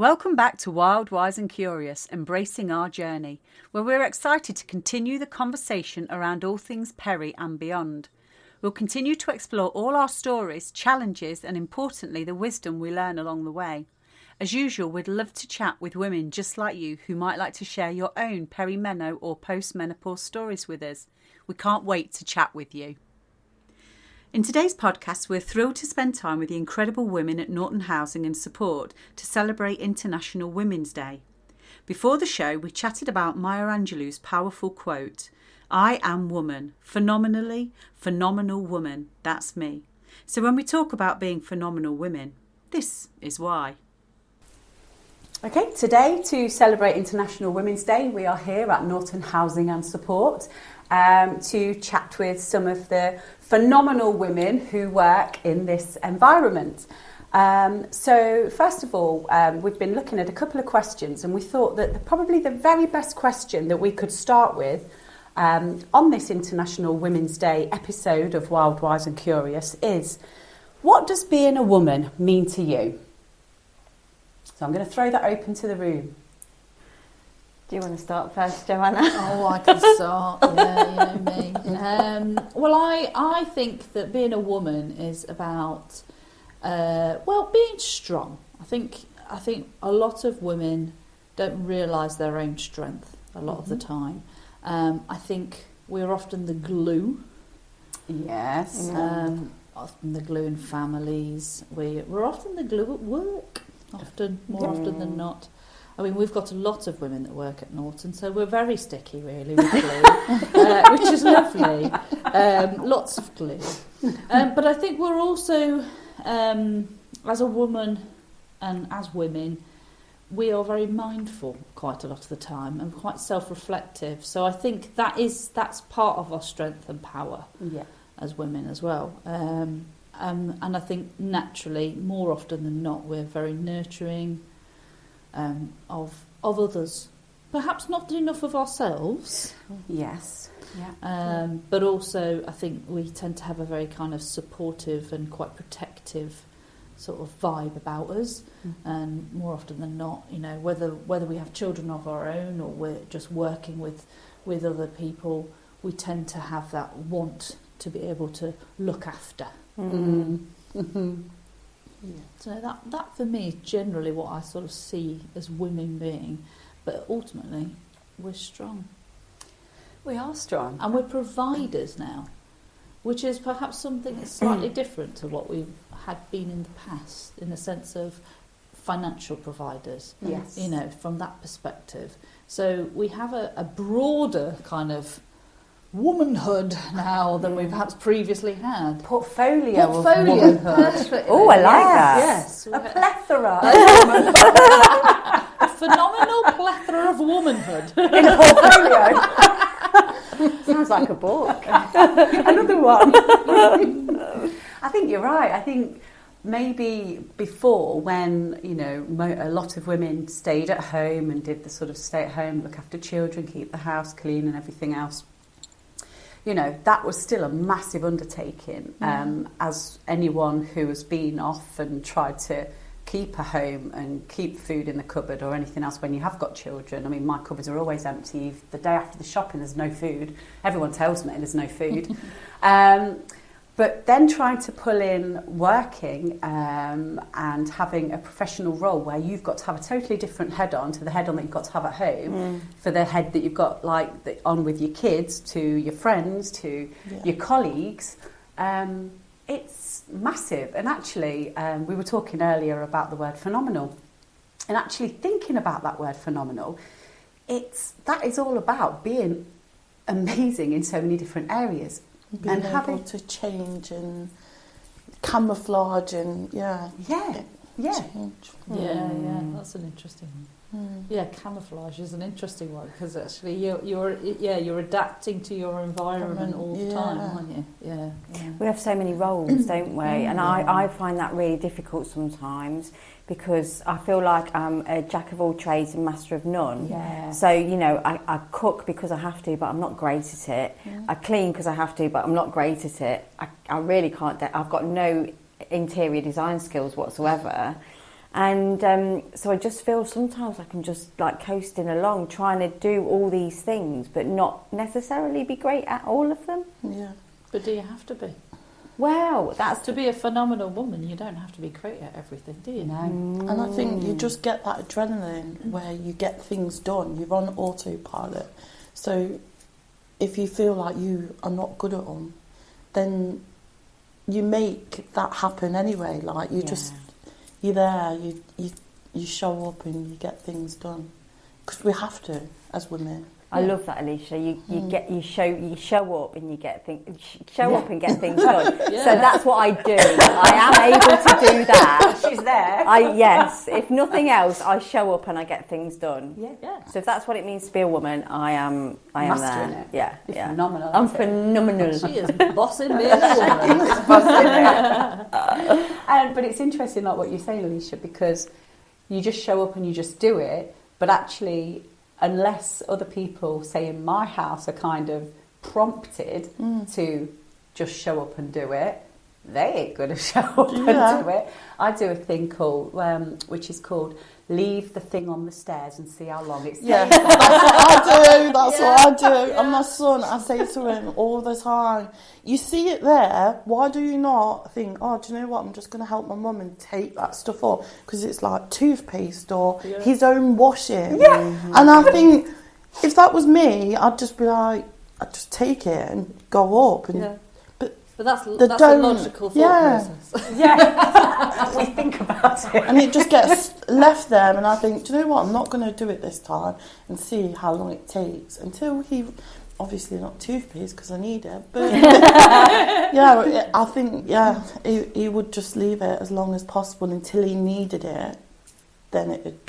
Welcome back to Wild, Wise and Curious, Embracing Our Journey, where we're excited to continue the conversation around all things peri and beyond. We'll continue to explore all our stories, challenges and importantly the wisdom we learn along the way. As usual, we'd love to chat with women just like you who might like to share your own perimenopause or post-menopause stories with us. We can't wait to chat with you. In today's podcast, we're thrilled to spend time with the incredible women at Norton Housing and Support to celebrate International Women's Day. Before the show, we chatted about Maya Angelou's powerful quote, "I am woman, phenomenally phenomenal woman, that's me." So when we talk about being phenomenal women, this is why. Okay, today to celebrate International Women's Day, we are here at Norton Housing and Support to chat with some of the phenomenal women who work in this environment. So first of all, we've been looking at a couple of questions and we thought that probably the very best question that we could start with on this International Women's Day episode of Wild, Wise and Curious is, what does being a woman mean to you? So I'm going to throw that open to the room. Do you want to start first, Joanna? Oh, I can start. Yeah, you know me. Well, I think that being a woman is about being strong. I think a lot of women don't realise their own strength a lot of the time. I think we're often the glue. Yes. Often the glue in families. We're often the glue at work. More often than not. I mean, we've got a lot of women that work at Norton, so we're very sticky, really, with glue, which is lovely. Lots of glue. But I think we're also, as a woman and as women, we are very mindful quite a lot of the time and quite self-reflective. So I think that's part of our strength and power as women as well. And I think naturally, more often than not, we're very nurturing of others. Perhaps not enough of ourselves. Yes. Yeah. But also, I think we tend to have a very kind of supportive and quite protective sort of vibe about us. And more often than not, you know, whether we have children of our own or we're just working with other people, we tend to have that want to be able to look after. So that for me is generally what I sort of see as women being, but ultimately we're strong. We are strong. And we're providers now, which is perhaps something that's slightly different to what we've had been in the past, in the sense of financial providers. Yes. You know, from that perspective. So we have a broader kind of womanhood now than we perhaps previously had. Portfolio of womanhood. Oh, I like that. Yes. A plethora. A phenomenal plethora of womanhood. In a portfolio. Sounds like a book. Another one. I think you're right. I think maybe before, when, you know, a lot of women stayed at home and did the sort of stay at home, look after children, keep the house clean and everything else, you know, that was still a massive undertaking, as anyone who has been off and tried to keep a home and keep food in the cupboard or anything else when you have got children. I mean, my cupboards are always empty. The day after the shopping, there's no food. Everyone tells me there's no food. But then trying to pull in working and having a professional role where you've got to have a totally different head on to the head on that you've got to have at home, for the head that you've got on with your kids, to your friends, to your colleagues. It's massive. And actually, we were talking earlier about the word phenomenal. And actually thinking about that word phenomenal, that is all about being amazing in so many different areas. Being and able having to change and camouflage and change. That's an interesting one. Yeah, camouflage is an interesting one, because actually you're adapting to your environment all the time, aren't you? Yeah. We have so many roles, don't we? And I find that really difficult sometimes, because I feel like I'm a jack of all trades and master of none. Yeah. So, you know, I cook because I have to, but I'm not great at it. Yeah. I clean because I have to, but I'm not great at it. I really can't. I've got no interior design skills whatsoever. And so I just feel sometimes like I'm just like coasting along, trying to do all these things, but not necessarily be great at all of them. Yeah. But do you have to be? Well, that's To be a phenomenal woman, you don't have to be great at everything, do you? No. And I think you just get that adrenaline where you get things done. You're on autopilot. So if you feel like you are not good at them, then you make that happen anyway. Like you just, you're there, you show up and you get things done. Because we have to, as women. I love that, Alicia. You show up and you get up and get things done. So that's what I do. I am able to do that. She's there. Yes. If nothing else, I show up and I get things done. Yeah. So if that's what it means to be a woman, I am Mastering there. it. Yeah. You're yeah. phenomenal. I'm phenomenal. She is bossing me as a woman. But it's interesting, like what you say, Alicia, because you just show up and you just do it, but actually, unless other people, say in my house, are kind of prompted to just show up and do it, they ain't going to show up and do it. I do a thing called, which is called leave the thing on the stairs and see how long it stays. Yeah, that's what I do. That's what I do. And my son, I say to him all the time, you see it there, why do you not think, oh, do you know what, I'm just going to help my mum and take that stuff off, because it's like toothpaste or his own washing. And I think if that was me, I'd just be like, I'd just take it and go up. And But that's a logical thought process. We think about it. And it just gets left there, and I think, do you know what, I'm not going to do it this time and see how long it takes until he, obviously not toothpaste because I need it, but I think, he would just leave it as long as possible until he needed it, then it would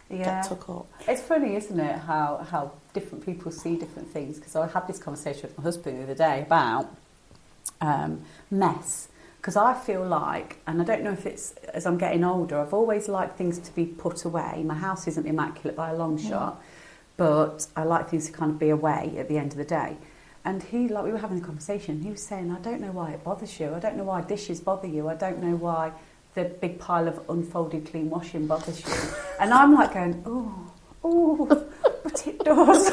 get took up. It's funny, isn't it, how different people see different things, because I had this conversation with my husband the other day about mess, because I feel like, and I don't know if it's as I'm getting older, I've always liked things to be put away. My house isn't immaculate by a long shot, but I like things to kind of be away at the end of the day. And we were having a conversation, he was saying, I don't know why it bothers you, I don't know why dishes bother you, I don't know why the big pile of unfolded clean washing bothers you. And I'm like going, oh, but it does.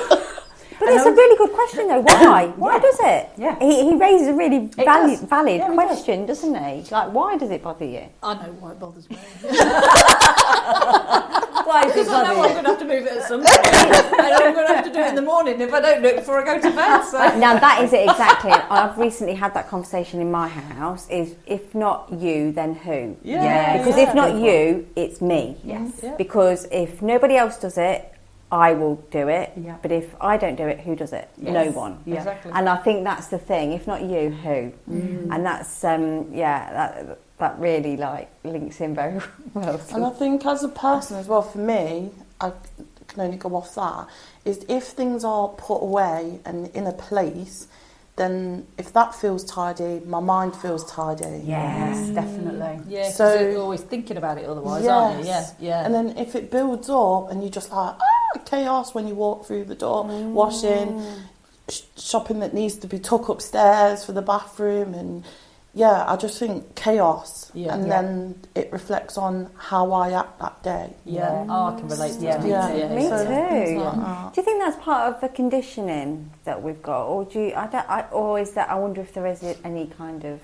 But it's a really good question, though. Why? Why does it? Yeah. He raises a really valid Yeah, question, doesn't he? Like, why does it bother you? I know why it bothers me. Why does it Because I know I'm bother you? going to have to move it at some point. And I'm going to have to do it in the morning if I don't do it before I go to bed. So. Now, that is it exactly. I've recently had that conversation in my house, is if not you, then who? Because if not you, it's me. Yes. Yeah. Because if nobody else does it, I will do it, Yeah. but if I don't do it, who does it? Yes. No one. Yeah. Exactly. And I think that's the thing. If not you, who? And that's that really like links in very well. And I think as a person as well, for me, I can only go off that, is if things are put away and in a place, then if that feels tidy, my mind feels tidy. Yes, definitely. Yeah, because So- you're always thinking about it otherwise, aren't you? Yeah. And then if it builds up and you're just like, chaos when you walk through the door, washing, shopping that needs to be took upstairs for the bathroom, and I just think chaos. Then it reflects on how I act that day. Yeah. Oh, I can relate to that. Yeah. Me So too. things like that. Do you think that's part of the conditioning that we've got, or do you? Or is that? I wonder if there is any kind of,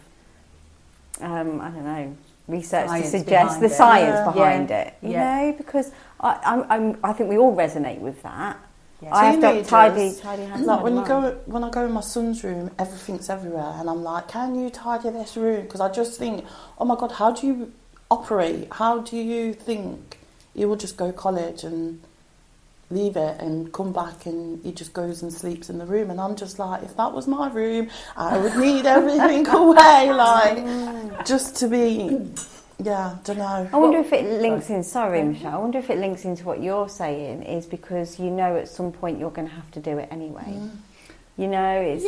I don't know, research Science to suggest behind the it. science behind Yeah. it. You know, because I think we all resonate with that. Yeah. I have to Teenagers, tidy hands. Like when I go in my son's room, everything's everywhere, and I'm like, can you tidy this room? Because I just think, oh my God, how do you operate? How do you think you will just go college and leave it and come back and he just goes and sleeps in the room? And I'm just like, if that was my room, I would need everything away, like just to be. Yeah, don't know. I wonder if it links in. Sorry, Michelle. I wonder if it links into what you're saying, is because you know at some point you're going to have to do it anyway. You know, maybe it's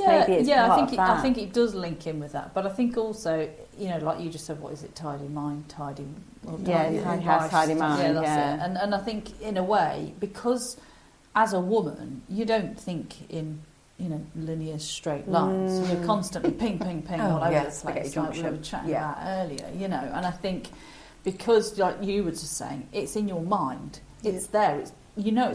part of that. I think it does link in with that, but I think also, you know, like you just said, what is it? Tidy mind, tidy. Tidy house, tidy mind. Yeah, that's it. And I think in a way, because as a woman, you don't think in, you know, linear straight lines. You're constantly ping all over the place, like we were chatting about earlier, you know. And I think because, like you were just saying, it's in your mind. It's there. It's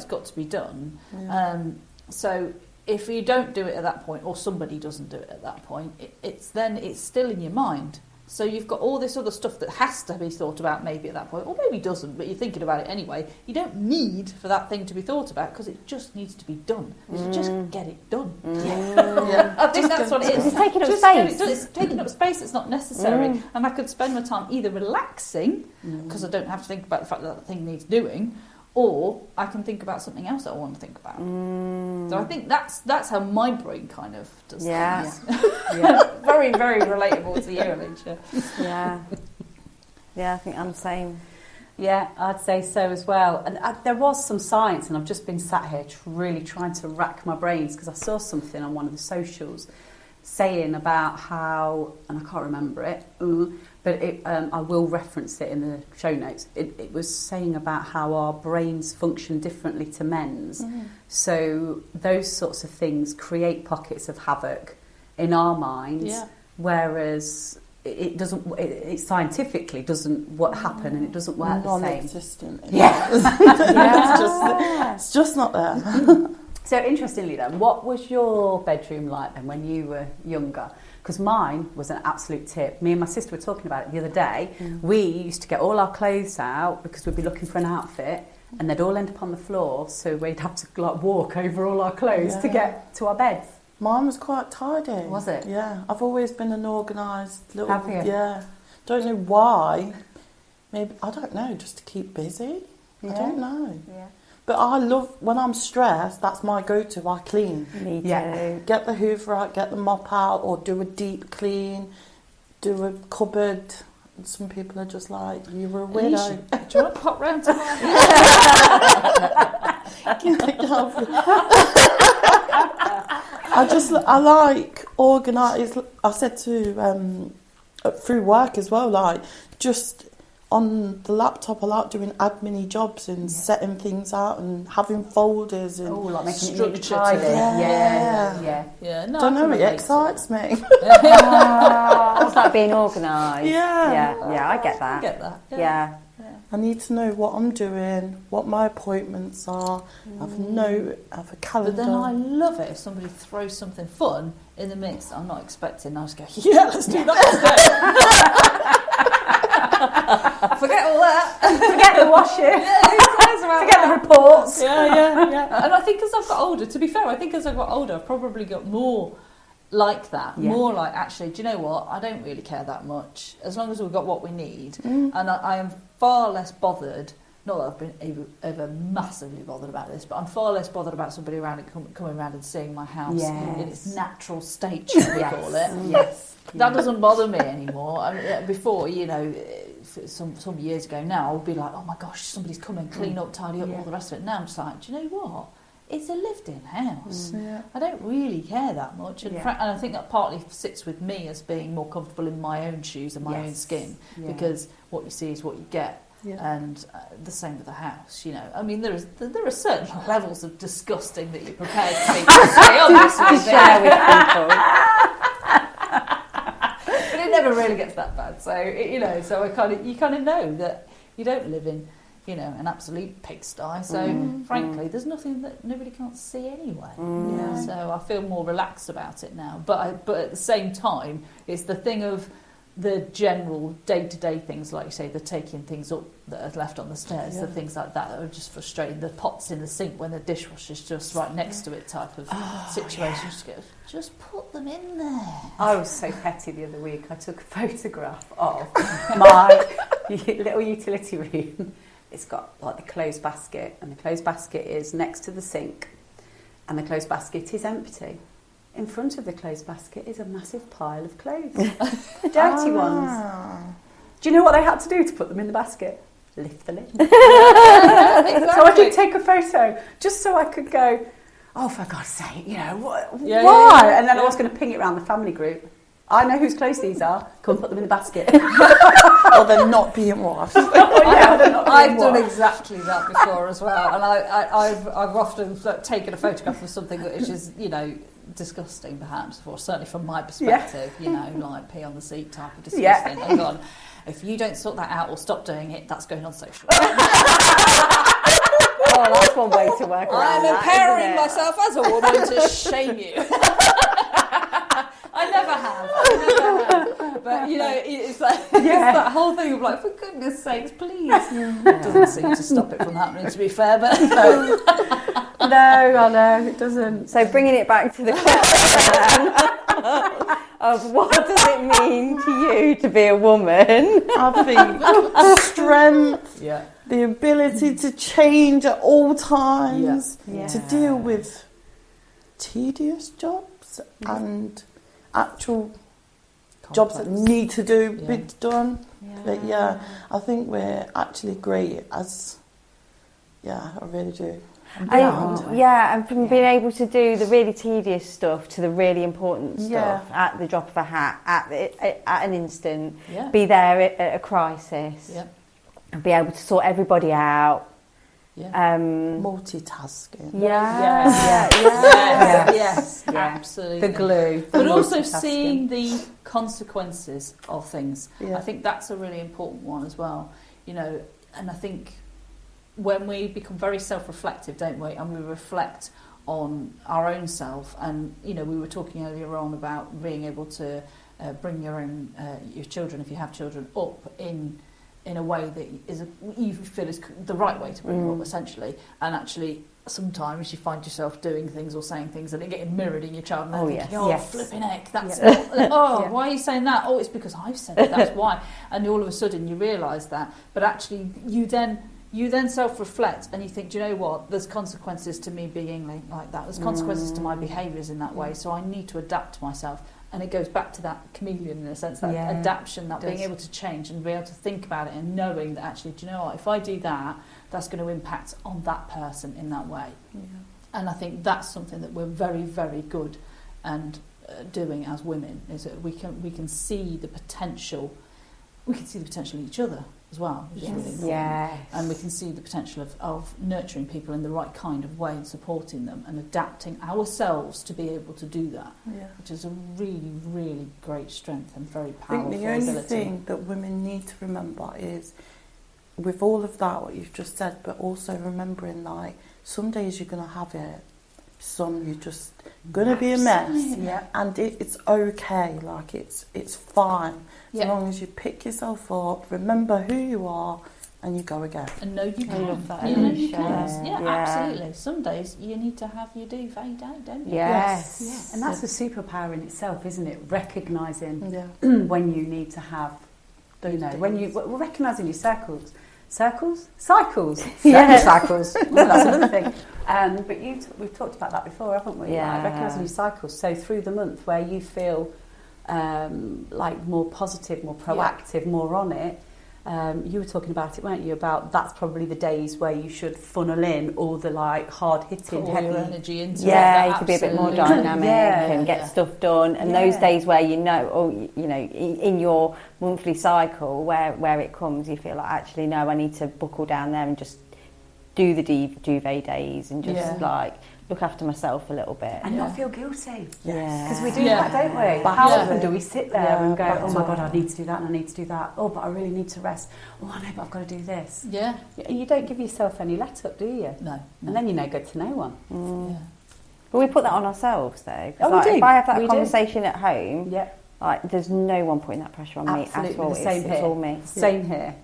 got to be done. Yeah. So if you don't do it at that point, or somebody doesn't do it at that point, it's still in your mind. So you've got all this other stuff that has to be thought about maybe at that point, or maybe doesn't, but you're thinking about it anyway. You don't need for that thing to be thought about because it just needs to be done. Just get it done. Yeah. I think that's what it is. It's taking up space. It's taking up space. It's not necessary. And I could spend my time either relaxing, because I don't have to think about the fact that thing needs doing, or I can think about something else that I want to think about. So I think that's how my brain kind of does things. Very, very relatable to you, Alicia. Yeah, I think I'm the same. Yeah, I'd say so as well. And there was some science, and I've just been sat here really trying to rack my brains because I saw something on one of the socials saying about how, and I can't remember it, but I will reference it in the show notes. It was saying about how our brains function differently to men's. So those sorts of things create pockets of havoc in our minds, whereas it doesn't. It scientifically doesn't happen, and it doesn't work the same. Non-existent. Yeah. It's just not there. So interestingly then, what was your bedroom like then when you were younger? Because mine was an absolute tip. Me and my sister were talking about it the other day. We used to get all our clothes out because we'd be looking for an outfit and they'd all end up on the floor, so we'd have to walk over all our clothes to get to our beds. Mine was quite tidy. Was it? Yeah. I've always been an organised little... Have you? Yeah. Don't know why. Maybe, I don't know, just to keep busy. I don't know. Yeah. But I love, when I'm stressed, that's my go-to, I clean. Me too. Get the hoover out, get the mop out, or do a deep clean, do a cupboard. And some people are just like, you were a widow. Do you want to pop round to my I like organised. I said to, through work as well, like, just... on the laptop, I like doing admin jobs and setting things out and having folders and like making it structured. tidy. Yeah. No, don't know, it excites me. It's like being organised. Yeah, I get that. I get that. Yeah. I need to know what I'm doing, what my appointments are. Have a calendar. But then I love it if somebody throws something fun in the mix that I'm not expecting. I just go, yeah, let's do that instead. Forget all that. Forget the washing. Forget the reports. Yeah. And I think as I've got older, to be fair, I've probably got more like that. Yeah. More like, actually, do you know what? I don't really care that much. As long as we've got what we need. And I am far less bothered. Not that I've been ever massively bothered about this, but I'm far less bothered about somebody around coming around and seeing my house in its natural state, shall we call it. Yes. That doesn't bother me anymore. I mean, before, some years ago now, I would be like, oh my gosh, somebody's come and clean up, tidy up, all the rest of it. Now I'm just like, do you know what? It's a lived-in house. I don't really care that much. And, and I think that partly sits with me as being more comfortable in my own shoes and my own skin, because what you see is what you get. And the same with the house, I mean, there are certain levels of disgusting that you're prepared to be honest share with people. But it never really gets that bad. So so you kind of know that you don't live in an absolute pigsty. So frankly, there's nothing that nobody can't see anyway. So I feel more relaxed about it now. But at the same time, it's the thing of the general day-to-day things, like you say, the taking things up that are left on the stairs, the things like that are just frustrating. The pots in the sink when the dishwasher's just right next to it type of situation. Just put them in there. I was so petty the other week. I took a photograph of my little utility room. It's got like the clothes basket, and the clothes basket is next to the sink, and the clothes basket is empty. In front of the clothes basket is a massive pile of clothes. Dirty ones. Do you know what they had to do to put them in the basket? Lift the lid. Exactly. So I did take a photo, just so I could go, oh, for God's sake, why? And then I was going to ping it around the family group. I know whose clothes these are. Come put them in the basket. Or they're not being washed. I've done exactly that before as well. And I've often taken a photograph of something that is just, disgusting, perhaps, or certainly from my perspective, you know, like pee on the seat type of disgusting. Yeah. And gone, if you don't sort that out or stop doing it, that's going on social. Oh, that's one way to work around I'm empowering myself as a woman to shame you. I never have. But, you know, it's like it's that whole thing of like, for goodness sakes, please. It doesn't seem to stop it from happening, to be fair, but no. No, I know, it doesn't. So bringing it back to the question of what does it mean to you to be a woman? I think strength, Yeah. the ability to change at all times, Yeah. to deal with tedious jobs and actual jobs that need to be done. But I think we're actually great as, I really do. And from being able to do the really tedious stuff to the really important stuff at the drop of a hat, at an instant, be there at a crisis, and be able to sort everybody out. Multitasking. Yes, absolutely. The glue. But also seeing the consequences of things. Yeah. I think that's a really important one as well. You know, and I think when we become very self-reflective, don't we, and we reflect on our own self, and you know, we were talking earlier on about being able to bring your own your children, if you have children, up in a way that is you feel is the right way to bring them up, essentially. And actually, sometimes you find yourself doing things or saying things and it getting mirrored in your child, and they're thinking, flipping heck, that's why are you saying that? Oh, it's because I've said it, that's why. And all of a sudden you realise that, but actually you then self-reflect and you think, do you know what, there's consequences to me being like that, there's consequences to my behaviours in that way, so I need to adapt myself. And it goes back to that chameleon, in a sense, that adaptation, that being able to change and be able to think about it and knowing that actually, do you know what, if I do that, that's going to impact on that person in that way. And I think that's something that we're very, very good and doing as women, is that we can see the potential. We can see the potential in each other as well, which is really important. And we can see the potential of nurturing people in the right kind of way and supporting them and adapting ourselves to be able to do that, which is a really, really great strength and very powerful ability. I think the only thing that women need to remember is, with all of that, what you've just said, but also remembering, like, some days you're going to have it, some you're just going to be a mess, and it's okay, like, it's fine. As long as you pick yourself up, remember who you are, and you go again. And know you can. You can. Yeah, absolutely. Some days you need to have your duvet day, don't you? Yes. And that's a superpower in itself, isn't it? Recognising when you need to have, recognising your cycles. Cycles? Cycles. Cycles. Well, that's another thing. But we've talked about that before, haven't we? Yeah. Like recognising your cycles. So through the month where you feel like more positive, more proactive, more on it. You were talking about it, weren't you? About that's probably the days where you should funnel in all the like hard hitting, heavy energy into you could be a bit more dynamic and get stuff done. And those days where in your monthly cycle where it comes, you feel like actually no, I need to buckle down there and just do the duvet days and just like look after myself a little bit. And not feel guilty. Because we do that, don't we? How often do we sit there and go, oh my God, I need to do that and I need to do that. Oh, but I really need to rest. Oh, I know, but I've got to do this. Yeah. You don't give yourself any let up, do you? No. And then you're no good to no one. Yeah. But we put that on ourselves, though. Oh, we do. If I have that conversation at home, like, there's no one putting that pressure on me at all. It's all me. Same here.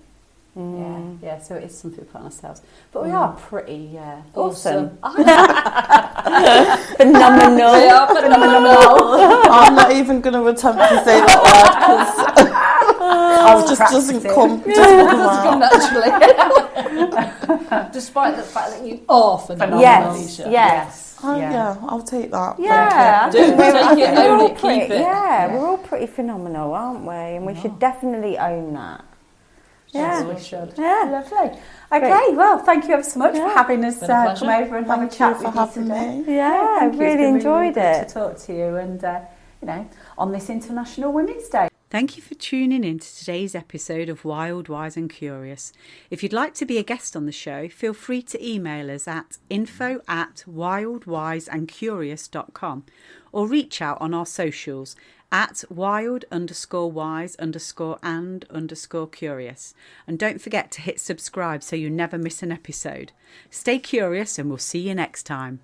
Yeah, so it is something we put on ourselves. But we are pretty awesome. Phenomenal. We are phenomenal. I'm not even going to attempt to say that word because it just doesn't come naturally. Despite the fact that you are phenomenal. Yes. I'll take that. Yeah. Take it, own it, keep it. Yeah, we're all pretty phenomenal, aren't we? And we should definitely own that. Yeah, we should. Yeah, lovely. Okay, well, thank you ever so much for having us come over and have a chat with you today. Yeah, I really enjoyed it. To talk to you and, on this International Women's Day. Thank you for tuning in to today's episode of Wild, Wise and Curious. If you'd like to be a guest on the show, feel free to email us at info@wildwiseandcurious.com or reach out on our socials at wild_wise_and_curious. And don't forget to hit subscribe so you never miss an episode. Stay curious and we'll see you next time.